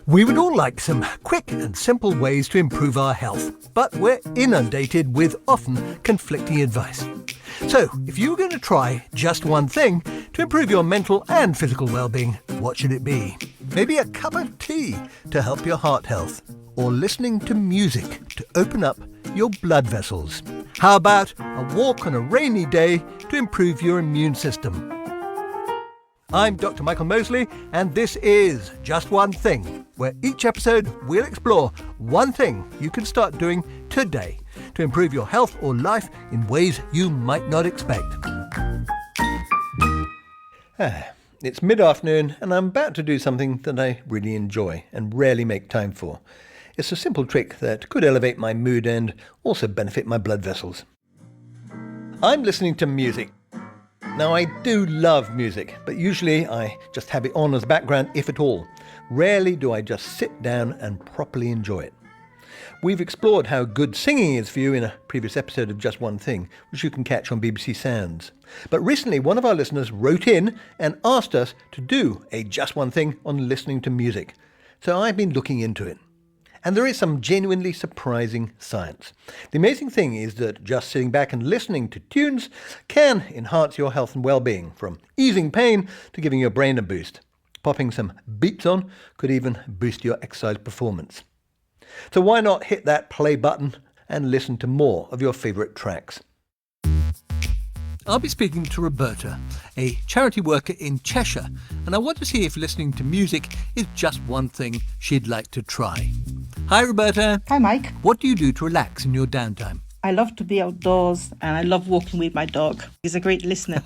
We would all like some quick and simple ways to improve our health, but we're inundated with often conflicting advice. So, if you were going to try just one thing to improve your mental and physical well-being, what should it be? Maybe a cup of tea to help your heart health, or listening to music to open up your blood vessels. How about a walk on a rainy day to improve your immune system? I'm Dr. Michael Mosley, and this is Just One Thing, where each episode we'll explore one thing you can start doing today to improve your health or life in ways you might not expect. It's mid-afternoon, and I'm about to do something that I really enjoy and rarely make time for. It's a simple trick that could elevate my mood and also benefit my blood vessels. I'm listening to music. Now, I do love music, but usually I just have it on as background, if at all. Rarely do I just sit down and properly enjoy it. We've explored how good singing is for you in a previous episode of Just One Thing, which you can catch on BBC Sounds. But recently, one of our listeners wrote in and asked us to do a Just One Thing on listening to music. So I've been looking into it. And there is some genuinely surprising science. The amazing thing is that just sitting back and listening to tunes can enhance your health and well-being, from easing pain to giving your brain a boost. Popping some beats on could even boost your exercise performance. So why not hit that play button and listen to more of your favourite tracks? I'll be speaking to Roberta, a charity worker in Cheshire, and I want to see if listening to music is just one thing she'd like to try. Hi, Roberta. Hi, Mike. What do you do to relax in your downtime? I love to be outdoors and I love walking with my dog. He's a great listener.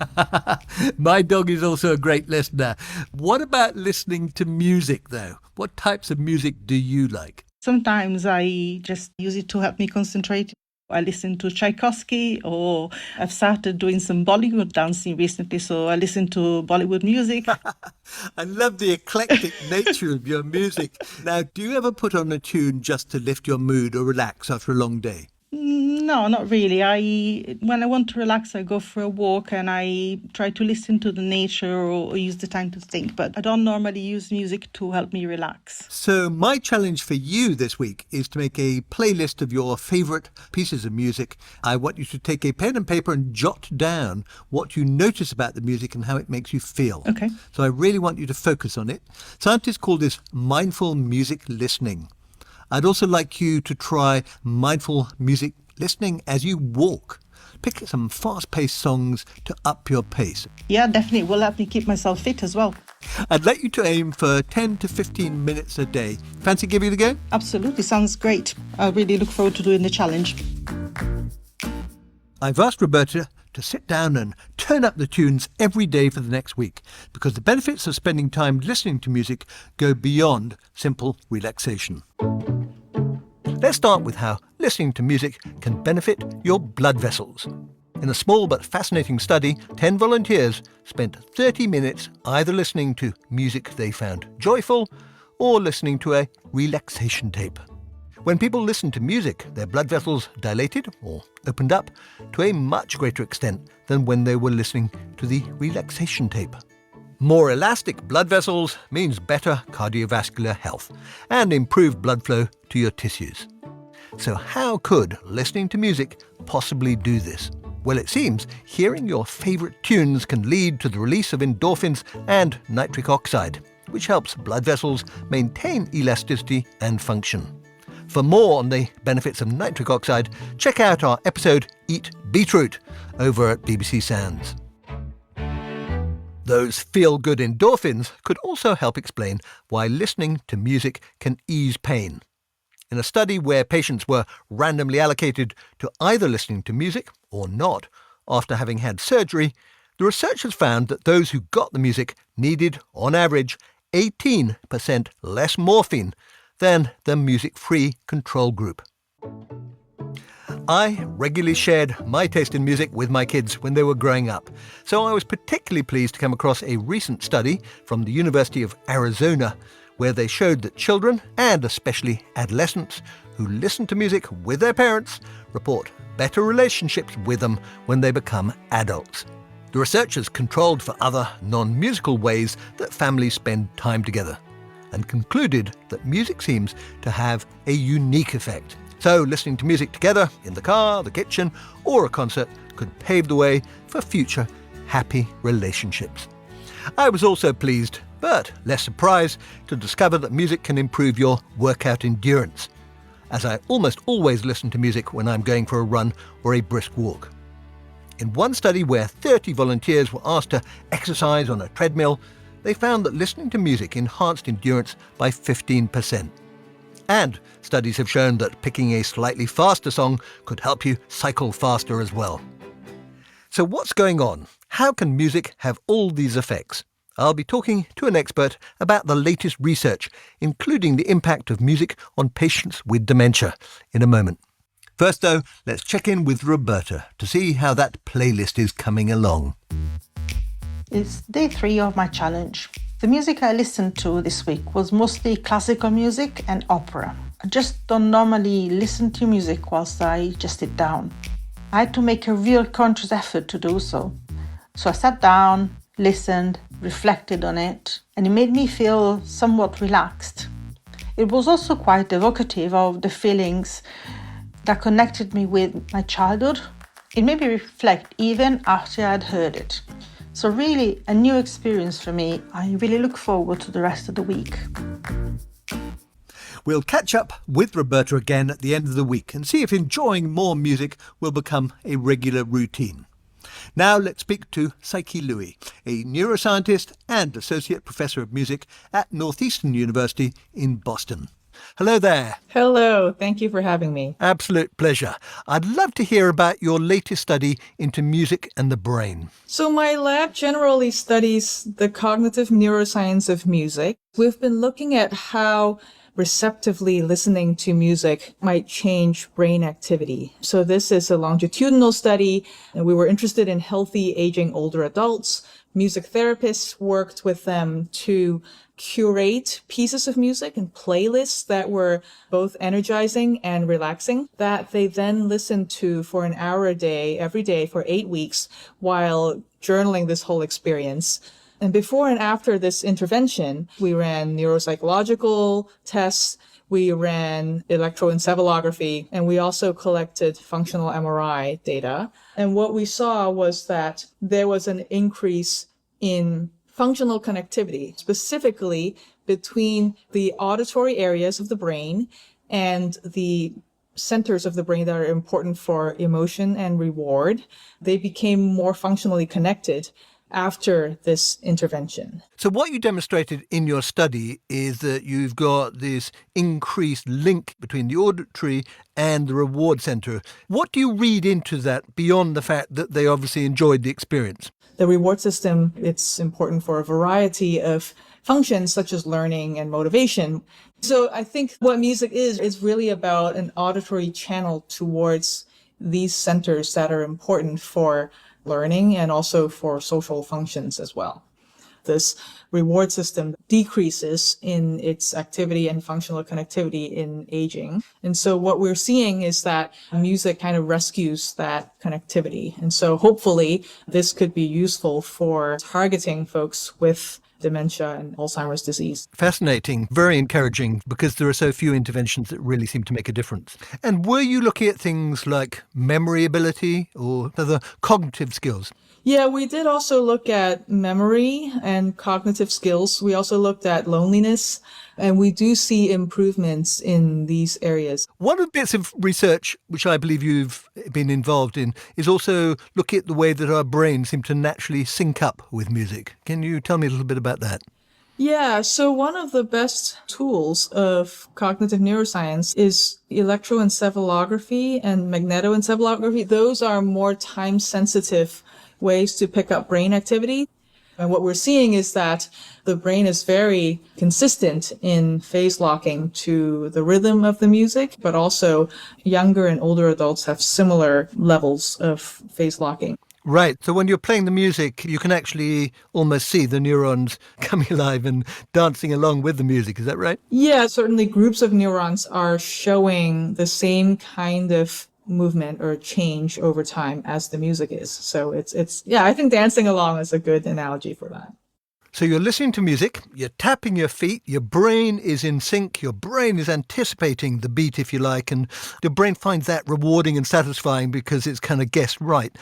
My dog is also a great listener. What about listening to music, though? What types of music do you like? Sometimes I just use it to help me concentrate. I listen to Tchaikovsky, or I've started doing some Bollywood dancing recently, so I listen to Bollywood music. I love the eclectic nature of your music. Now, do you ever put on a tune just to lift your mood or relax after a long day? No, not really. When I want to relax, I go for a walk and I try to listen to the nature or use the time to think. But I don't normally use music to help me relax. So my challenge for you this week is to make a playlist of your favourite pieces of music. I want you to take a pen and paper and jot down what you notice about the music and how it makes you feel. Okay. So I really want you to focus on it. Scientists call this mindful music listening. I'd also like you to try mindful music listening as you walk. Pick some fast-paced songs to up your pace. Yeah, definitely. It will help me keep myself fit as well. I'd like you to aim for 10 to 15 minutes a day. Fancy giving it a go? Absolutely. Sounds great. I really look forward to doing the challenge. I've asked Roberta to sit down and turn up the tunes every day for the next week, because the benefits of spending time listening to music go beyond simple relaxation. Let's start with how listening to music can benefit your blood vessels. In a small but fascinating study, 10 volunteers spent 30 minutes either listening to music they found joyful or listening to a relaxation tape. When people listened to music, their blood vessels dilated or opened up to a much greater extent than when they were listening to the relaxation tape. More elastic blood vessels means better cardiovascular health and improved blood flow to your tissues. So how could listening to music possibly do this? Well, it seems hearing your favourite tunes can lead to the release of endorphins and nitric oxide, which helps blood vessels maintain elasticity and function. For more on the benefits of nitric oxide, check out our episode Eat Beetroot over at BBC Sounds. Those feel-good endorphins could also help explain why listening to music can ease pain. In a study where patients were randomly allocated to either listening to music or not after having had surgery, the researchers found that those who got the music needed, on average, 18% less morphine than the music-free control group. I regularly shared my taste in music with my kids when they were growing up, so I was particularly pleased to come across a recent study from the University of Arizona where they showed that children, and especially adolescents, who listen to music with their parents report better relationships with them when they become adults. The researchers controlled for other non-musical ways that families spend time together and concluded that music seems to have a unique effect. So listening to music together in the car, the kitchen, or a concert could pave the way for future happy relationships. I was also pleased, but less surprised, to discover that music can improve your workout endurance, as I almost always listen to music when I'm going for a run or a brisk walk. In one study where 30 volunteers were asked to exercise on a treadmill, they found that listening to music enhanced endurance by 15%. And studies have shown that picking a slightly faster song could help you cycle faster as well. So what's going on? How can music have all these effects? I'll be talking to an expert about the latest research, including the impact of music on patients with dementia, in a moment. First, though, let's check in with Roberta to see how that playlist is coming along. It's day 3 of my challenge. The music I listened to this week was mostly classical music and opera. I just don't normally listen to music whilst I just sit down. I had to make a real conscious effort to do so. So I sat down, listened, reflected on it, and it made me feel somewhat relaxed. It was also quite evocative of the feelings that connected me with my childhood. It made me reflect even after I'd heard it. So really a new experience for me. I really look forward to the rest of the week. We'll catch up with Roberta again at the end of the week and see if enjoying more music will become a regular routine. Now let's speak to Psyche Loui, a neuroscientist and associate professor of music at Northeastern University in Boston. Hello there. Hello. Thank you for having me. Absolute pleasure. I'd love to hear about your latest study into music and the brain. So my lab generally studies the cognitive neuroscience of music. We've been looking at how receptively listening to music might change brain activity. So this is a longitudinal study, and we were interested in healthy aging older adults. Music therapists worked with them to curate pieces of music and playlists that were both energizing and relaxing that they then listened to for an hour a day, every day for 8 weeks while journaling this whole experience. And before and after this intervention, we ran neuropsychological tests, we ran electroencephalography, and we also collected functional MRI data. And what we saw was that there was an increase in functional connectivity, specifically between the auditory areas of the brain and the centers of the brain that are important for emotion and reward. They became more functionally connected after this intervention. So what you demonstrated in your study is that you've got this increased link between the auditory and the reward centre. What do you read into that beyond the fact that they obviously enjoyed the experience? The reward system, it's important for a variety of functions such as learning and motivation. So I think what music is really about an auditory channel towards these centers that are important for learning and also for social functions as well. This reward system decreases in its activity and functional connectivity in aging. And so what we're seeing is that music kind of rescues that connectivity. And so hopefully this could be useful for targeting folks with dementia and Alzheimer's disease. Fascinating, very encouraging, because there are so few interventions that really seem to make a difference. And were you looking at things like memory ability or other cognitive skills? Yeah, we did also look at memory and cognitive skills. We also looked at loneliness, and we do see improvements in these areas. One of the bits of research which I believe you've been involved in is also looking at the way that our brains seem to naturally sync up with music. Can you tell me a little bit about that? Yeah, so one of the best tools of cognitive neuroscience is electroencephalography and magnetoencephalography. Those are more time-sensitive ways to pick up brain activity. And what we're seeing is that the brain is very consistent in phase locking to the rhythm of the music, but also younger and older adults have similar levels of phase locking. Right. So when you're playing the music, you can actually almost see the neurons coming alive and dancing along with the music. Is that right? Yeah, certainly groups of neurons are showing the same kind of movement or change over time as the music is. So yeah, I think dancing along is a good analogy for that. So you're listening to music, you're tapping your feet, your brain is in sync, your brain is anticipating the beat, if you like, and your brain finds that rewarding and satisfying because it's kind of guessed right.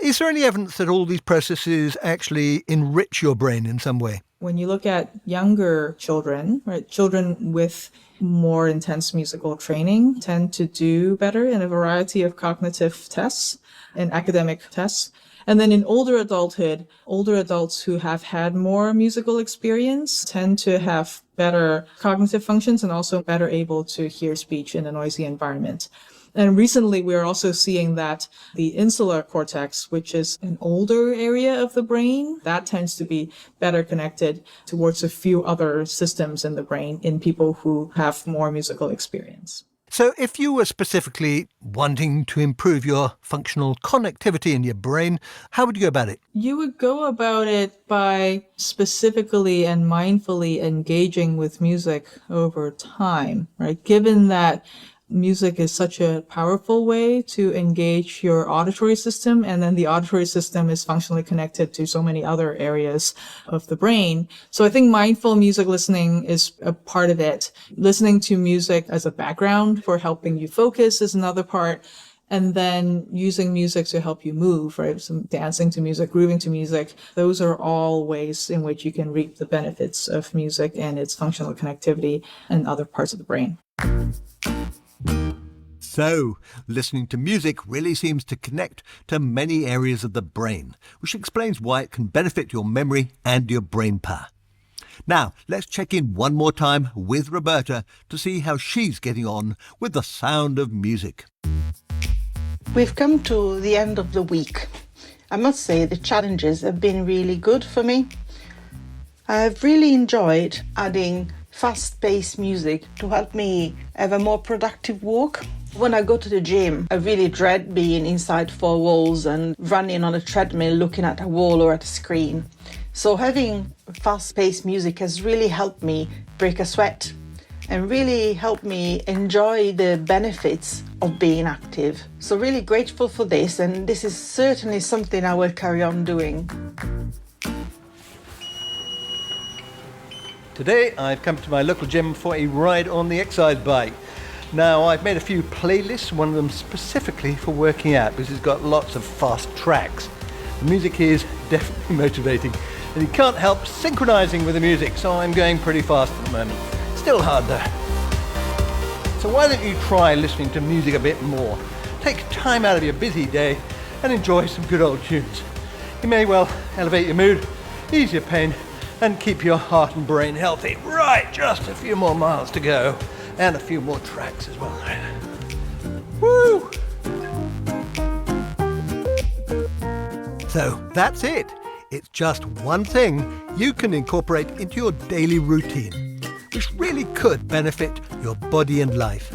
Is there any evidence that all these processes actually enrich your brain in some way? When you look at younger children, right, children with more intense musical training tend to do better in a variety of cognitive tests and academic tests. And then in older adulthood, older adults who have had more musical experience tend to have better cognitive functions and also better able to hear speech in a noisy environment. And recently, we're also seeing that the insular cortex, which is an older area of the brain, that tends to be better connected towards a few other systems in the brain in people who have more musical experience. So if you were specifically wanting to improve your functional connectivity in your brain, how would you go about it? You would go about it by specifically and mindfully engaging with music over time, right? Given that music is such a powerful way to engage your auditory system, and then the auditory system is functionally connected to so many other areas of the brain. So I think mindful music listening is a part of it. Listening to music as a background for helping you focus is another part. And then using music to help you move, right? Some dancing to music, grooving to music. Those are all ways in which you can reap the benefits of music and its functional connectivity in other parts of the brain. So, listening to music really seems to connect to many areas of the brain, which explains why it can benefit your memory and your brain power. Now, let's check in one more time with Roberta to see how she's getting on with the sound of music. We've come to the end of the week. I must say the challenges have been really good for me. I've really enjoyed adding fast-paced music to help me have a more productive walk. When I go to the gym, I really dread being inside four walls and running on a treadmill looking at a wall or at a screen. So having fast-paced music has really helped me break a sweat and really helped me enjoy the benefits of being active. So really grateful for this, and this is certainly something I will carry on doing. Today I've come to my local gym for a ride on the exercise bike. Now, I've made a few playlists, one of them specifically for working out because it's got lots of fast tracks. The music is definitely motivating and you can't help synchronizing with the music, so I'm going pretty fast at the moment. Still hard though. So why don't you try listening to music a bit more? Take time out of your busy day and enjoy some good old tunes. You may well elevate your mood, ease your pain, and keep your heart and brain healthy. Right, just a few more miles to go. And a few more tracks as well. Woo! So that's it. It's just one thing you can incorporate into your daily routine, which really could benefit your body and life.